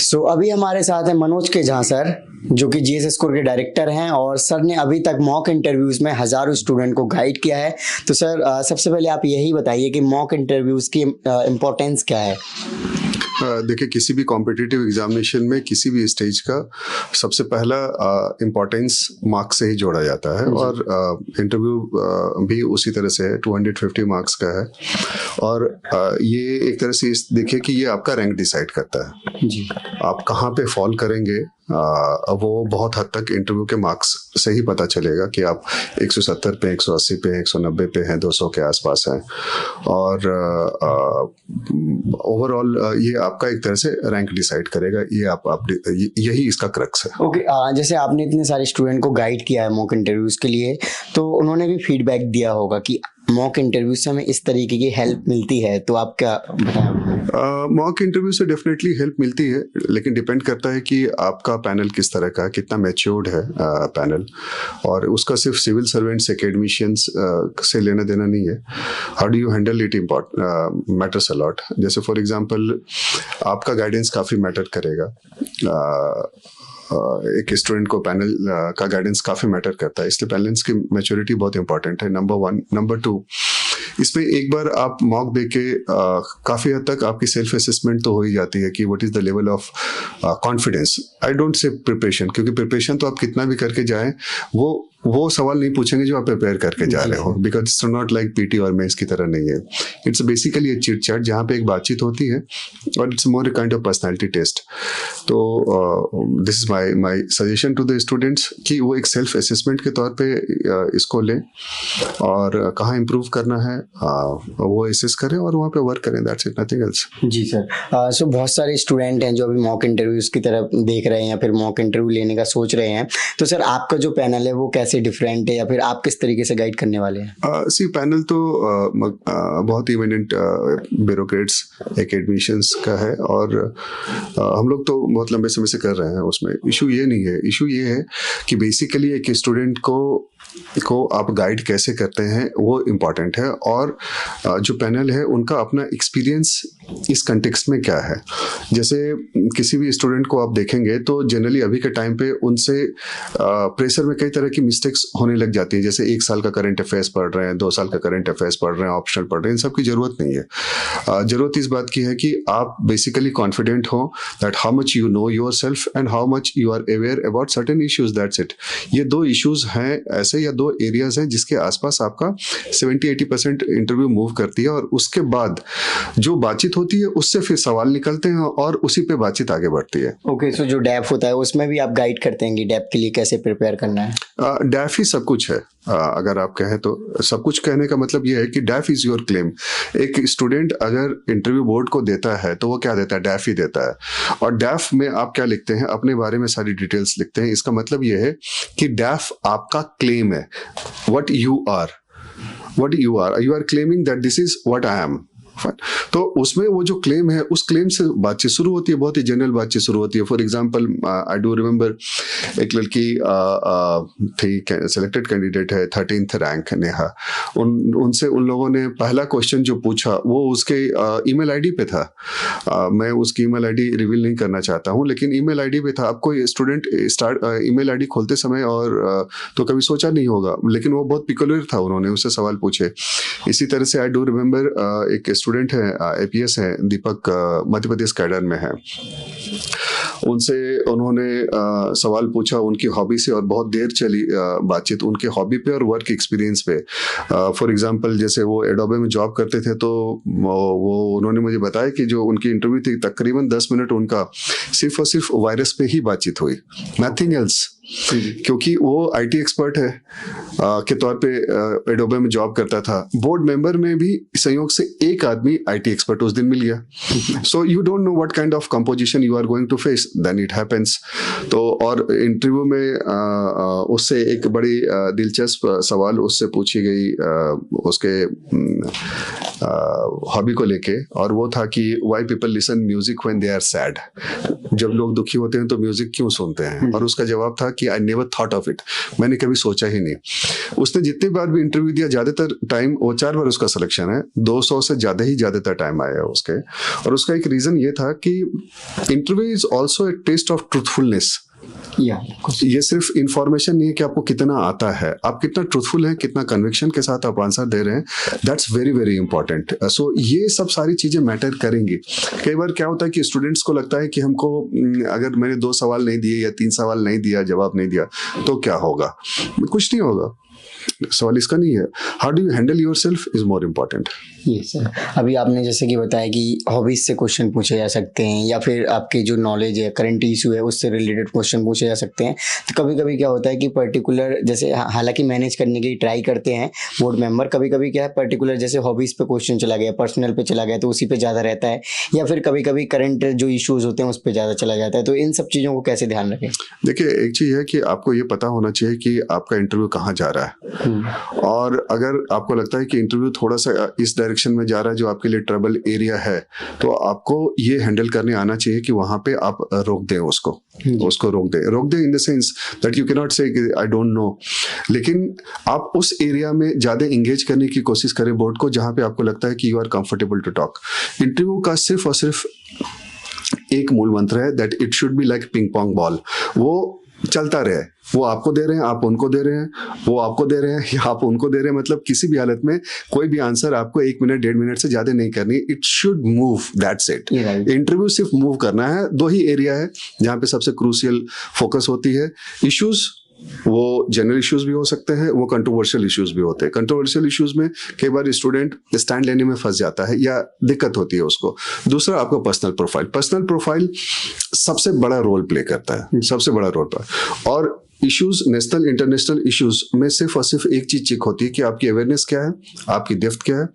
सो अभी हमारे साथ हैं मनोज के झा सर, जो कि जीएस स्कोर के डायरेक्टर हैं, और सर ने अभी तक मॉक इंटरव्यूज में हजारों स्टूडेंट को गाइड किया है। तो सर सबसे पहले आप यही बताइए कि मॉक इंटरव्यूज की इम्पोर्टेंस क्या है। देखिए, किसी भी कॉम्पिटिटिव एग्जामिनेशन में किसी भी स्टेज का सबसे पहला इम्पोर्टेंस मार्क्स से ही जोड़ा जाता है, और इंटरव्यू भी उसी तरह से है, 250 मार्क्स का है। और ये एक तरह से देखिए कि ये आपका रैंक डिसाइड करता है जी। आप कहाँ पे फॉल करेंगे वो बहुत हद तक इंटरव्यू के मार्क्स से ही पता चलेगा कि आप 170 पे, 180 पे, 190 पे हैं, 200 के आसपास हैं। और ओवरऑल ये आपका एक तरह से रैंक डिसाइड करेगा। ये आप यही इसका क्रक्स है। ओके, जैसे आपने इतने सारे स्टूडेंट को गाइड किया है मॉक इंटरव्यूज के लिए, तो उन्होंने भी फीडबैक दिया होगा कि मॉक इंटरव्यू से हमें इस तरीके की हेल्प मिलती है, तो आप क्या बताएं? मॉक इंटरव्यू से डेफिनेटली हेल्प मिलती है, लेकिन डिपेंड करता है कि आपका पैनल किस तरह का, कितना मैच्योर्ड है पैनल। और उसका सिर्फ सिविल सर्वेंट्स, एकेडमिशियंस से लेना देना नहीं है। How do you handle it matters a lot. जैसे फॉर एग्जांपल आपका गाइडेंस काफ़ी मैटर करेगा। एक स्टूडेंट को पैनल का गाइडेंस काफ़ी मैटर करता है, इसलिए पैनल्स की मैच्योरिटी बहुत इंपॉर्टेंट है, नंबर 1। नंबर 2, इसमें एक बार आप मॉक दे के काफ़ी हद तक आपकी सेल्फ असेसमेंट तो हो ही जाती है कि what is the level of confidence. I don't say preparation, क्योंकि प्रिपरेशन तो आप कितना भी करके जाएं, वो सवाल नहीं पूछेंगे जो आप प्रिपेयर करके जा रहे हो, because it's not like PT और मेंस की तरह नहीं है। इट्स बेसिकली एक चिट चैट जहाँ पे एक बातचीत होती है, और it's more kind of personality test. तो this is my suggestion to the students कि वो एक सेल्फ असेसमेंट के तौर पे इसको लें, और कहाँ इम्प्रूव करना है वो असेस करें और वहाँ पे वर्क करें। That's it, nothing else. जी सर। सो बहुत सारे स्टूडेंट हैं जो अभी मॉक इंटरव्यूज की तरफ देख रहे हैं या फिर मॉक इंटरव्यू लेने का सोच रहे हैं, तो सर आपका जो पैनल है वो कैसे डिफरेंट है, या फिर आप किस तरीके से गाइड करने वाले हैं? सी पैनल तो बहुत इमिनेंट ब्यूरोक्रेट्स, एकेडमिशियंस का है, और हम लोग तो बहुत लंबे समय से कर रहे हैं। उसमें इशू ये नहीं है। इशू ये है कि बेसिकली एक स्टूडेंट को आप गाइड कैसे करते हैं वो इम्पॉर्टेंट है, और जो पैनल है उनका अपना एक्सपीरियंस इस कंटेक्स्ट में क्या है। जैसे किसी भी स्टूडेंट को आप देखेंगे तो जनरली अभी के टाइम पे उनसे प्रेशर में कई तरह की मिस्टेक्स होने लग जाती है। जैसे 1 साल का करंट अफेयर्स पढ़ रहे हैं, 2 साल का करंट अफेयर्स पढ़ रहे हैं, ऑप्शनल पढ़ रहे हैं, इन सब की जरूरत नहीं है। जरूरत इस बात की है कि आप बेसिकली कॉन्फिडेंट हो that how much you know yourself and how much you are aware about certain issues. That's it. ये 2 इश्यूज हैं ऐसे, या 2 एरियाज हैं जिसके आसपास आपका 70-80% इंटरव्यू मूव करती है, और उसके बाद जो बातचीत होती है उससे फिर सवाल निकलते हैं और उसी पे बातचीत आगे बढ़ती है। ओके, सो जो डैफ होता है उसमें भी आप गाइड करते हैं कि डैफ के लिए कैसे प्रिपेयर करना है? डैफ ही सब कुछ है। अगर आप कहें तो सब कुछ कहने का मतलब ये है कि डैफ इज योर क्लेम। एक स्टूडेंट अगर इंटरव्यू बोर्ड को देता है तो वो क्या देता है? डैफ ही देता है। और डैफ में आप क्या लिखते हैं? अपने बारे में सारी डिटेल्स लिखते हैं। इसका मतलब ये है कि डैफ आपका क्लेम है, what you are, you are claiming that this is what I am। तो उसमें वो जो क्लेम है, उस क्लेम से बातचीत शुरू होती है, बहुत ही जनरल बातचीत शुरू होती है। For example I do remember एक लड़की थी, सिलेक्टेड कैंडिडेट है, 13th रैंक, नेहा। उनसे उन लोगों ने पहला क्वेश्चन जो पूछा वो उसके ईमेल आईडी पे था। मैं उसकी ईमेल आईडी रिवील नहीं करना चाहता हूँ, लेकिन ईमेल आईडी पे था। आपको स्टूडेंट ईमेल आईडी खोलते समय और तो कभी सोचा नहीं होगा, लेकिन वो बहुत पिकुलर था। उन्होंने उससे सवाल पूछे। इसी तरह से आई डू रिमेम्बर एक स्टूडेंट है, एपीएस है, दीपक, मध्य प्रदेश कैडर में है। उन्होंने सवाल पूछा उनकी हॉबी से, और बहुत देर चली बातचीत उनके हॉबी पे और वर्क एक्सपीरियंस पे। फॉर एग्जांपल जैसे वो एडोबे में जॉब करते थे, तो वो उन्होंने मुझे बताया कि जो उनकी इंटरव्यू थी तकरीबन 10 मिनट उनका सिर्फ और सिर्फ वायरस पे ही बातचीत हुई, नथिंग एल्स। क्योंकि वो आईटी एक्सपर्ट है के तौर पे एडोबे में जॉब करता था। बोर्ड मेंबर में भी संयोग से एक आदमी आईटी एक्सपर्ट उस दिन मिल गया। So you don't know what kind of composition you are going to face, then it happens. तो और इंटरव्यू में उससे एक बड़ी दिलचस्प सवाल उससे पूछी गई उसके हॉबी को लेके, और वो था कि why people listen music when they are sad. जब लोग दुखी होते हैं तो म्यूजिक क्यों सुनते हैं? और उसका जवाब था कि I never thought of it, मैंने कभी सोचा ही नहीं। उसने जितनी बार भी इंटरव्यू दिया, ज़्यादातर टाइम वो 4 बार उसका सिलेक्शन है, 200 से ज़्यादातर टाइम आया है उसके। और उसका एक रीज़न ये था कि interview is also a test of truthfulness. ये सिर्फ इंफॉर्मेशन नहीं है कि आपको कितना आता है, आप कितना ट्रूथफुल हैं, कितना कन्विक्शन के साथ आप आंसर दे रहे हैं, दैट्स वेरी वेरी इंपॉर्टेंट। सो ये सब सारी चीजें मैटर करेंगी। कई बार क्या होता है कि स्टूडेंट्स को लगता है कि हमको अगर मैंने 2 सवाल नहीं दिए या 3 सवाल नहीं दिया, जवाब नहीं दिया तो क्या होगा। कुछ नहीं होगा, सवाल इसका नहीं है। How do you handle yourself is more important. ये सर, अभी आपने जैसे कि बताया कि हॉबीज से क्वेश्चन पूछे जा सकते हैं या फिर आपके जो नॉलेज है, करंट इशू है, उससे रिलेटेड क्वेश्चन पूछे जा सकते हैं। तो कभी कभी क्या होता है कि पर्टिकुलर, जैसे हालांकि मैनेज करने की ट्राई करते हैं बोर्ड मेंबर, कभी कभी क्या है पर्टिकुलर जैसे हॉबीज पे क्वेश्चन चला गया, पर्सनल पे चला गया तो उसी पे ज़्यादा रहता है, या फिर कभी कभी करंट जो इशूज़ होते हैं उस पर ज़्यादा चला जाता है। तो इन सब चीज़ों को कैसे ध्यान रखें? देखिए, एक चीज़ है कि आपको ये पता होना चाहिए कि आपका इंटरव्यू कहाँ जा रहा है। और अगर आपको लगता है कि इंटरव्यू थोड़ा सा इस डायरेक्शन में जा रहा है जो आपके लिए ट्रबल एरिया है, तो आपको ये हैंडल करने आना चाहिए कि वहां पे आप रोक दें उसको रोक दें in the sense that you can not से आई डोंट नो, लेकिन आप उस एरिया में ज्यादा इंगेज करने की कोशिश करें बोर्ड को, जहां पे आपको लगता है कि you are comfortable to talk. Interview का सिर्फ और सिर्फ एक मूल मंत्र है, that it should be like ping pong ball. वो चलता रहे, वो आपको दे रहे हैं, आप उनको दे रहे हैं, वो आपको दे रहे हैं या आप उनको दे रहे हैं। मतलब किसी भी हालत में कोई भी आंसर आपको 1 मिनट 1.5 मिनट से ज्यादा नहीं करनी। It should move, that's it. Interview सिर्फ मूव करना है। 2 ही एरिया है जहां पे सबसे क्रूशियल फोकस होती है। इश्यूज, वो जनरल इश्यूज भी हो सकते हैं, वो कंट्रोवर्शियल इश्यूज भी होते हैं। कंट्रोवर्शियल इश्यूज में कई बार स्टूडेंट स्टैंड लेने में फंस जाता है या दिक्कत होती है उसको। दूसरा, आपका पर्सनल प्रोफाइल सबसे बड़ा रोल प्ले करता है, सबसे बड़ा रोल प्ले। और इश्यूज, नेशनल इंटरनेशनल इश्यूज में सिर्फ और सिर्फ एक चीज चेक होती है कि आपकी अवेयरनेस क्या है, आपकी डेप्थ क्या है,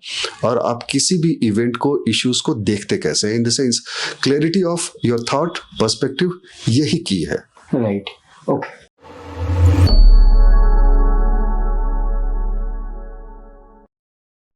और आप किसी भी इवेंट को, इश्यूज को देखते कैसे हैं। In the sense clarity of your thought, perspective, यही की है। Right, okay.